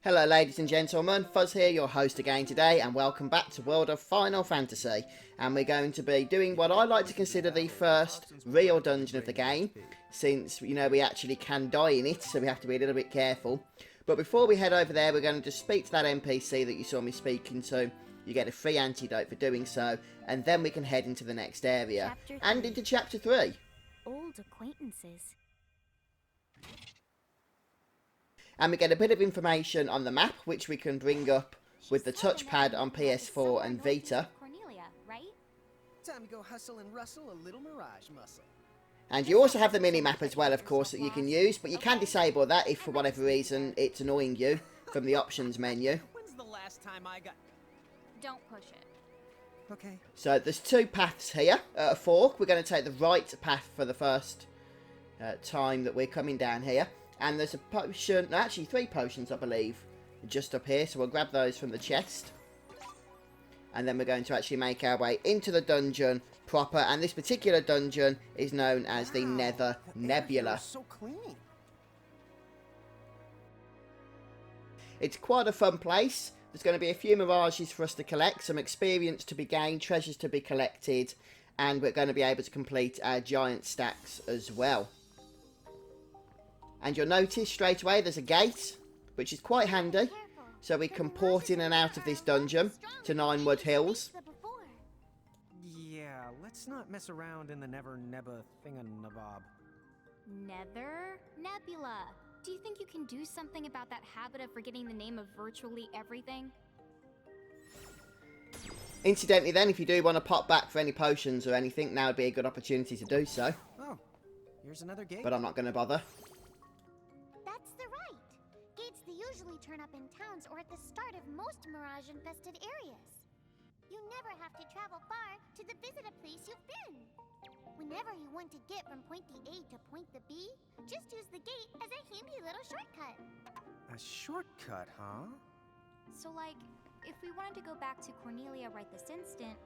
Hello ladies and gentlemen, Fuzz here, your host again today, and welcome back to World of Final Fantasy. And we're going to be doing what I like to consider the first real dungeon of the game, since, you know, we actually can die in it, so we have to be a little bit careful. But before we head over there, we're going to just speak to that NPC that you saw me speaking to. You get a free antidote for doing so, and then we can head into the next area, and into Chapter 3. Old acquaintances. And we get a bit of information on the map, which we can bring up with the touchpad on PS4 and Vita. Cornelia, right? Time to go hustle and rustle a little Mirage muscle. And you also have the mini-map as well, of course, that you can use, but you can disable that if for whatever reason it's annoying you from the options menu. When's the last time I got... Don't push it. Okay. So there's two paths here at a fork. We're going to take the right path for the first time that we're coming down here. And there's a potion, no, actually 3 potions I believe, just up here. So we'll grab those from the chest. And then we're going to actually make our way into the dungeon proper. And this particular dungeon is known as the Nether Nebula. So clean. It's quite a fun place. There's going to be a few mirages for us to collect, some experience to be gained, treasures to be collected, and we're going to be able to complete our giant stacks as well. And you'll notice straight away there's a gate, which is quite handy, so we can port in and out of this dungeon to Ninewood Hills. Yeah, let's not mess around in the Nether Nebula thinganabob. Nether Nebula. Do you think you can do something about that habit of forgetting the name of virtually everything? Incidentally then, if you do want to pop back for any potions or anything, now would be a good opportunity to do so. Oh, here's another gate. But I'm not going to bother. That's the right. Gates they usually turn up in towns or at the start of most mirage-infested areas. You never have to travel far to visit a place you've been. Whenever you want to get from point the A to point the B, just use the gate as a handy little shortcut. A shortcut, huh? So like, if we wanted to go back to Cornelia right this instant,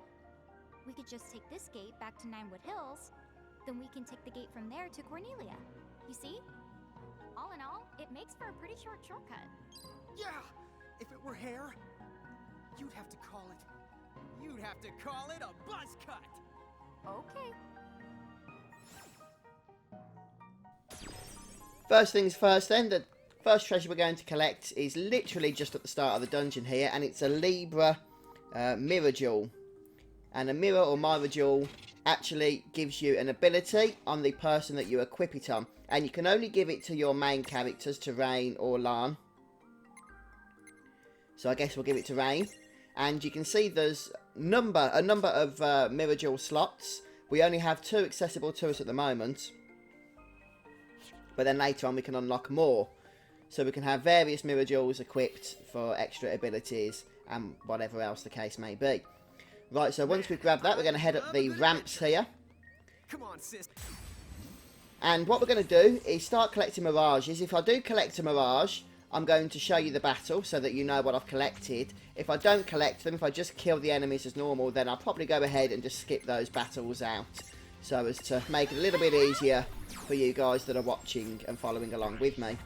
we could just take this gate back to Ninewood Hills, then we can take the gate from there to Cornelia. You see? All in all, it makes for a pretty short shortcut. Yeah! If it were hair, you'd have to call it a buzz cut! Okay. First things first then, the first treasure we're going to collect is literally just at the start of the dungeon here, and it's a Libra mirror jewel. And a mirror or mirror jewel actually gives you an ability on the person that you equip it on, and you can only give it to your main characters, to Reynn or Lann. So I guess we'll give it to Reynn. And you can see there's a number of mirror jewel slots. We only have 2 accessible to us at the moment. But then later on we can unlock more. So we can have various mirror jewels equipped for extra abilities and whatever else the case may be. Right, so once we've grabbed that, we're going to head up the ramps here. Come on, sis. And what we're going to do is start collecting mirages. If I do collect a mirage, I'm going to show you the battle so that you know what I've collected. If I don't collect them, if I just kill the enemies as normal, then I'll probably go ahead and just skip those battles out, so as to make it a little bit easier for you guys that are watching and following along with me.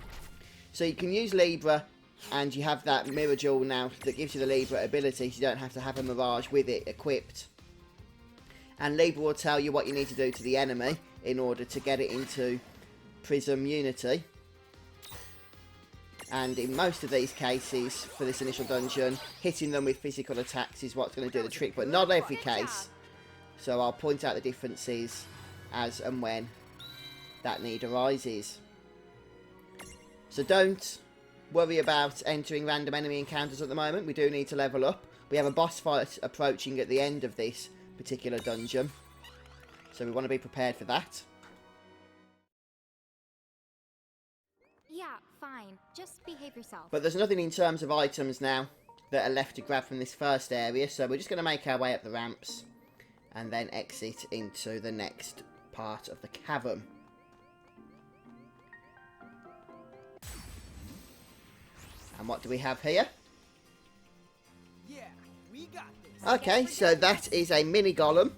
So you can use Libra, and you have that mirror jewel now that gives you the Libra ability, so you don't have to have a mirage with it equipped. And Libra will tell you what you need to do to the enemy in order to get it into Prism Unity. And in most of these cases, for this initial dungeon, hitting them with physical attacks is what's going to do the trick, but not every case. So I'll point out the differences as and when that need arises. So don't worry about entering random enemy encounters at the moment. We do need to level up. We have a boss fight approaching at the end of this particular dungeon, so we want to be prepared for that. Yeah, fine. Just behave yourself. But there's nothing in terms of items now that are left to grab from this first area, so we're just going to make our way up the ramps and then exit into the next part of the cavern. And what do we have here? Yeah, we got this. Okay, so that is a mini golem,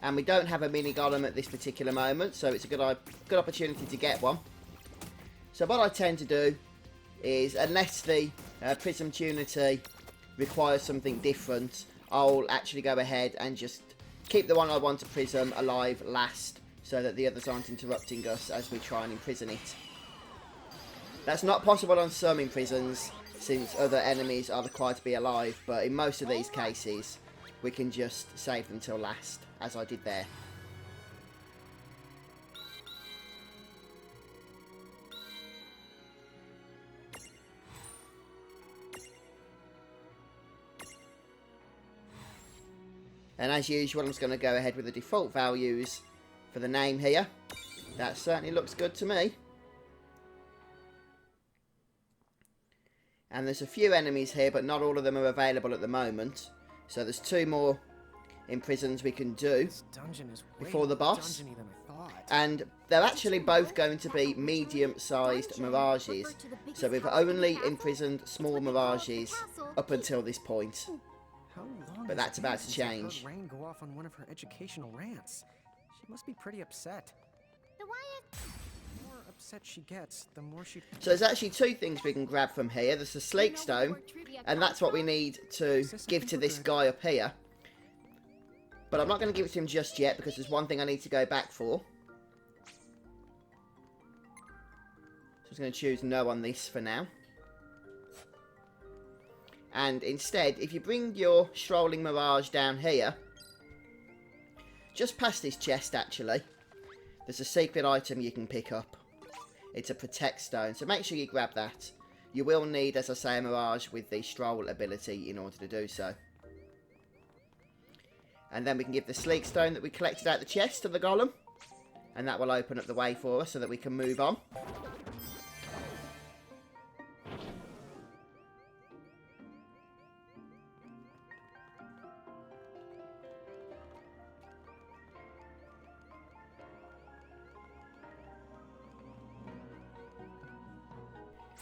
and we don't have a mini golem at this particular moment, so it's a good opportunity to get one. So what I tend to do is, unless the Prism Tunity requires something different, I'll actually go ahead and just keep the one I want to prism alive last, so that the others aren't interrupting us as we try and imprison it. That's not possible on some imprisons, since other enemies are required to be alive, but in most of these cases, we can just save them till last, as I did there. And as usual, I'm just going to go ahead with the default values for the name here. That certainly looks good to me. And there's a few enemies here, but not all of them are available at the moment. So there's 2 more imprisons we can do before the boss. And they're actually both going to be medium-sized Mirages. So we've only imprisoned small Mirages up until this point. But that's about to change. Reynn go off on one of her educational rants. She must be pretty upset. The more upset she gets, the more she... So there's actually 2 things we can grab from here. There's the Sleek Stone, and that's what we need to give to this guy up here. But I'm not going to give it to him just yet, because there's one thing I need to go back for. So I'm just going to choose no on this for now. And instead, if you bring your strolling Mirage down here, just past this chest actually, there's a secret item you can pick up. It's a Protect Stone, so make sure you grab that. You will need, as I say, a Mirage with the Stroll ability in order to do so. And then we can give the Sleek Stone that we collected out the chest to the Golem, and that will open up the way for us so that we can move on.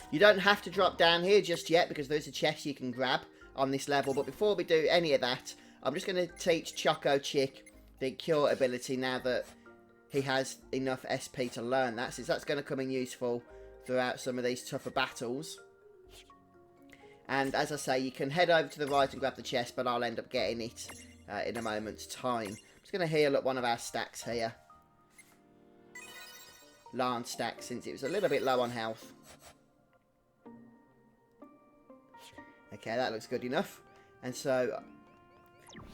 You don't have to drop down here just yet, because there's a chest you can grab on this level. But before we do any of that, I'm just going to teach Choco Chick the Cure ability now that he has enough SP to learn that, since that's going to come in useful throughout some of these tougher battles. And as I say, you can head over to the right and grab the chest, but I'll end up getting it in a moment's time. I'm just going to heal up one of our stacks here. Lann stack, since it was a little bit low on health. Okay, that looks good enough. And so,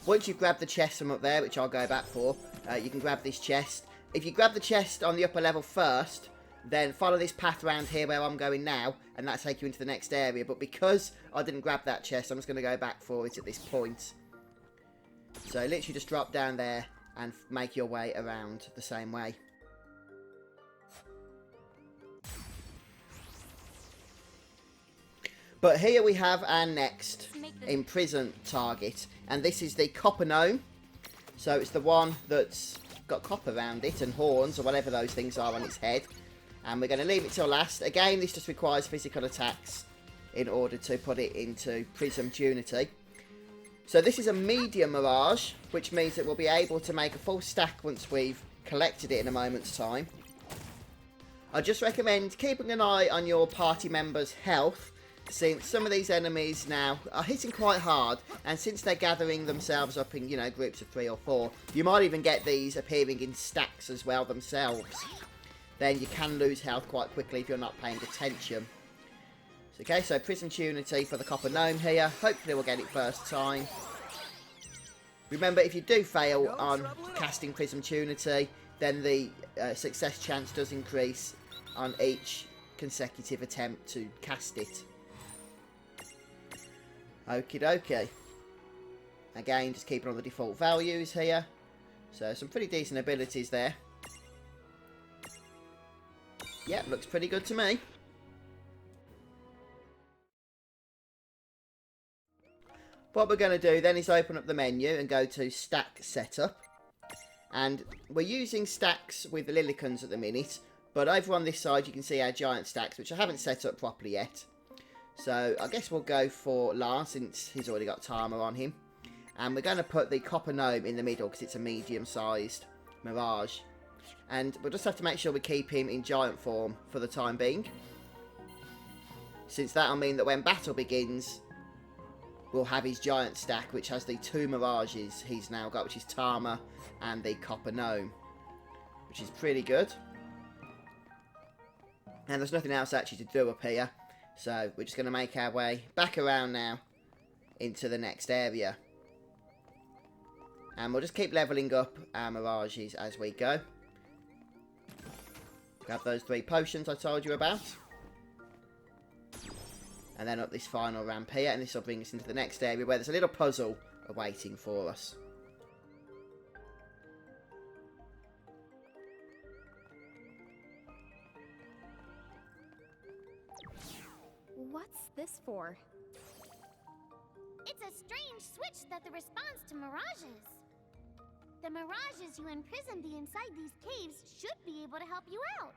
once you've grabbed the chest from up there, which I'll go back for, you can grab this chest. If you grab the chest on the upper level first, then follow this path around here where I'm going now, and that'll take you into the next area. But because I didn't grab that chest, I'm just going to go back for it at this point. So literally just drop down there and make your way around the same way. But here we have our next imprisoned target, and this is the Copper Gnome. So it's the one that's got copper around it and horns, or whatever those things are on its head. And we're going to leave it till last. Again, this just requires physical attacks in order to put it into Prism Tunity. So this is a medium Mirage, which means that we'll be able to make a full stack once we've collected it in a moment's time. I just recommend keeping an eye on your party members' health, since some of these enemies now are hitting quite hard, and since they're gathering themselves up in, you know, groups of 3 or 4, you might even get these appearing in stacks as well themselves. Then you can lose health quite quickly if you're not paying attention. Okay, so Prism Tunity for the Copper Gnome here. Hopefully we'll get it first time. Remember, if you do fail on casting Prism Tunity, then the success chance does increase on each consecutive attempt to cast it. Okie dokie. Again, just keeping on the default values here. So some pretty decent abilities there. Yep, looks pretty good to me. What we're going to do then is open up the menu and go to Stack Setup. And we're using stacks with the Lillicans at the minute. But over on this side you can see our giant stacks, which I haven't set up properly yet. So I guess we'll go for Lann, since he's already got timer on him. And we're going to put the Copper Gnome in the middle, because it's a medium-sized Mirage. And we'll just have to make sure we keep him in giant form for the time being. since that'll mean that when battle begins, we'll have his giant stack, which has the 2 Mirages he's now got, which is Tama and the Copper Gnome, which is pretty good. And there's nothing else actually to do up here, so we're just going to make our way back around now into the next area. And we'll just keep levelling up our Mirages as we go. Grab those 3 potions I told you about. And then up this final ramp here, and this will bring us into the next area where there's a little puzzle awaiting for us. What's this for? It's a strange switch that responds to mirages. The mirages you imprisoned inside these caves should be able to help you out.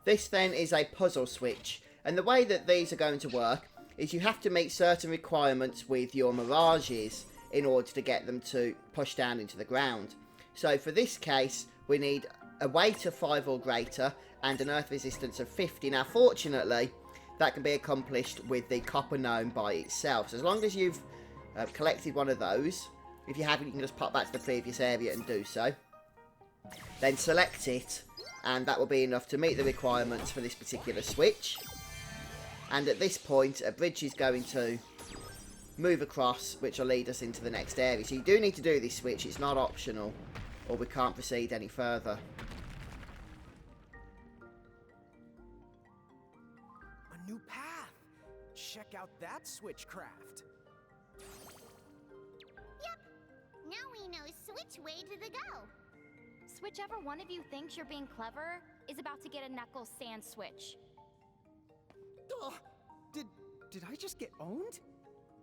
This then is a puzzle switch, and the way that these are going to work is you have to meet certain requirements with your mirages in order to get them to push down into the ground. So for this case, we need a weight of 5 or greater and an earth resistance of 50. Now fortunately, that can be accomplished with the Copper Gnome by itself. So as long as you've collected one of those, if you haven't, you can just pop back to the previous area and do so. Then select it, and that will be enough to meet the requirements for this particular switch. And at this point, a bridge is going to move across, which will lead us into the next area. So you do need to do this switch, it's not optional, or we can't proceed any further. A new path. Check out that switchcraft. Yep. Now we know which way to the go. Whichever one of you thinks you're being clever is about to get a knuckle sand switch. Ugh. Did I just get owned?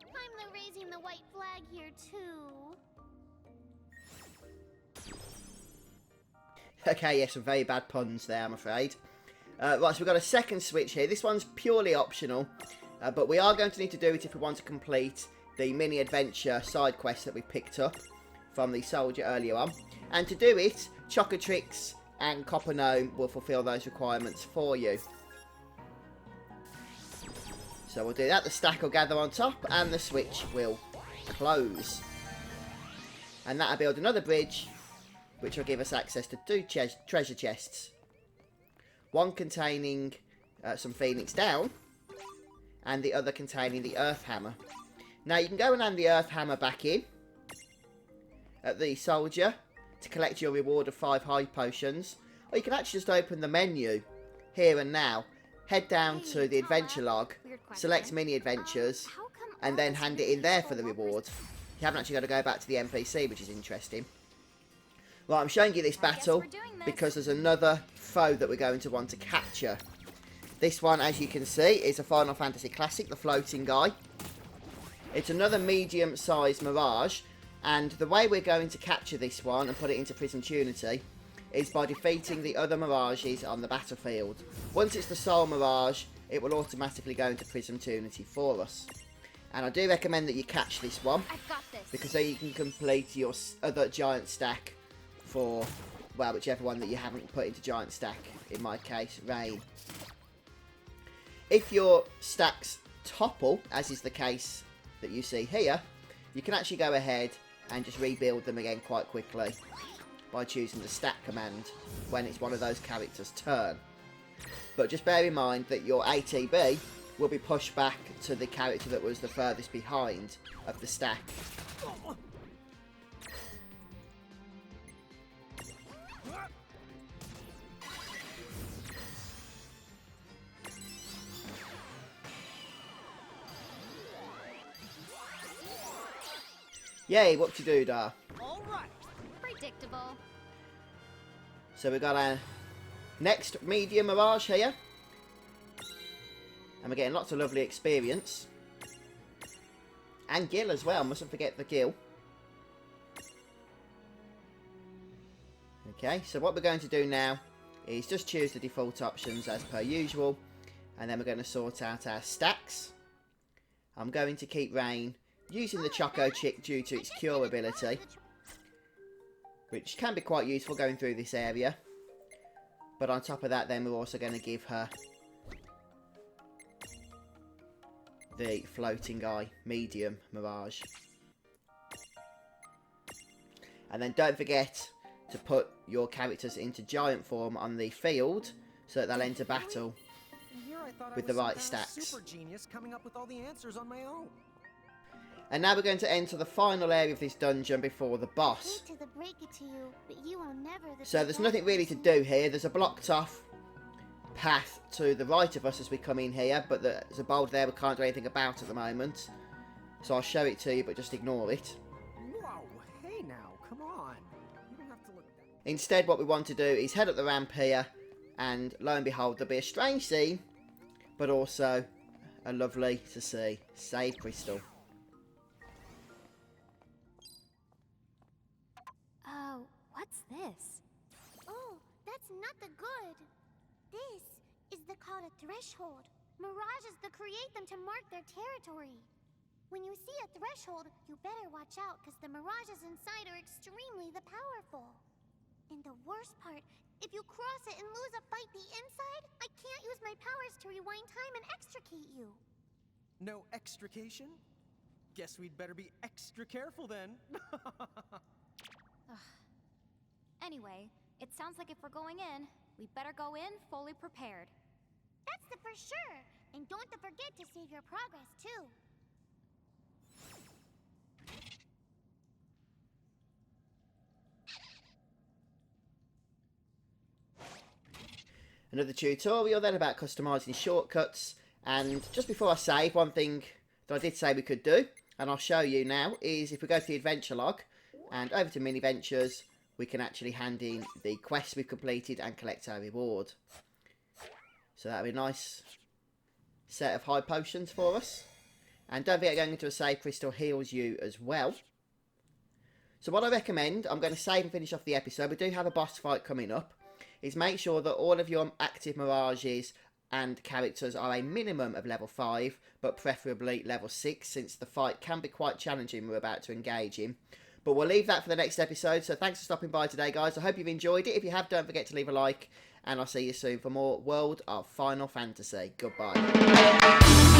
I'm the raising the white flag here too. Okay, yes, some very bad puns there, I'm afraid. Right, so we've got a second switch here. This one's purely optional, but we are going to need to do it if we want to complete the mini-adventure side quest that we picked up from the soldier earlier on. And to do it, Chocatrix and Copper Gnome will fulfill those requirements for you. So we'll do that. The stack will gather on top and the switch will close. And that'll build another bridge, which will give us access to 2 treasure chests. One containing some Phoenix Down, and the other containing the Earth Hammer. Now you can go and hand the Earth Hammer back in at the soldier to collect your reward of 5 high potions, or you can actually just open the menu here and now, head down to the adventure log, select mini adventures, and then hand it in there for the reward. You haven't actually got to go back to the NPC, which is interesting. Right, I'm showing you this battle because there's another foe that we're going to want to capture. This one, as you can see, is a Final Fantasy classic, the floating guy. It's another medium-sized Mirage, and the way we're going to capture this one and put it into Prismtunity is by defeating the other Mirages on the battlefield. Once it's the sole Mirage, it will automatically go into Prismtunity for us. And I do recommend that you catch this one, I've got this. because then you can complete your other giant stack for, well, whichever one that you haven't put into giant stack, in my case, Reynn. If your stacks topple, as is the case that you see here, you can actually go ahead and just rebuild them again quite quickly by choosing the stack command when it's one of those characters' turn. But just bear in mind that your ATB will be pushed back to the character that was the furthest behind of the stack. Yay, what to do, da? All right. Predictable. So we've got our next medium Mirage here. And we're getting lots of lovely experience. And Gil as well, mustn't forget the Gil. Okay, so what we're going to do now is just choose the default options as per usual. And then we're going to sort out our stacks. I'm going to keep Reynn using the Choco Chick due to its cure ability, which can be quite useful going through this area. But on top of that, then we're also going to give her the floating eye medium Mirage. And then don't forget to put your characters into giant form on the field so that they'll enter battle with the right stacks. Super genius coming up with all the answers on my own. And now we're going to enter the final area of this dungeon before the boss. So there's nothing really to do here. There's a blocked off path to the right of us as we come in here, but there's a boulder there we can't do anything about at the moment. So I'll show it to you, but just ignore it. Whoa, hey now, come on. You don't have to look that. Instead, what we want to do is head up the ramp here, and lo and behold, there'll be a strange scene, but also a lovely to see save crystal. Oh, what's this? Oh, that's not the good. This is the called a threshold. Mirages create them to mark their territory. When you see a threshold, you better watch out because the mirages inside are extremely powerful. And the worst part, if you cross it and lose a fight the inside, I can't use my powers to rewind time and extricate you. No extrication? Guess we'd better be extra careful then. Anyway, it sounds like if we're going in, we better go in fully prepared. That's for sure. And don't forget to save your progress, too. Another tutorial then about customising shortcuts. And just before I save, one thing that I did say we could do, and I'll show you now, is if we go to the adventure log and over to mini ventures, we can actually hand in the quests we've completed and collect our reward. So that'll be a nice set of high potions for us. And don't forget, going into a save crystal heals you as well. So what I recommend, I'm going to save and finish off the episode. We do have a boss fight coming up. Is make sure that all of your active mirages and characters are a minimum of level 5, but preferably level 6, since the fight can be quite challenging we're about to engage in. But we'll leave that for the next episode, so thanks for stopping by today, guys. I hope you've enjoyed it. If you have, don't forget to leave a like, and I'll see you soon for more World of Final Fantasy. Goodbye.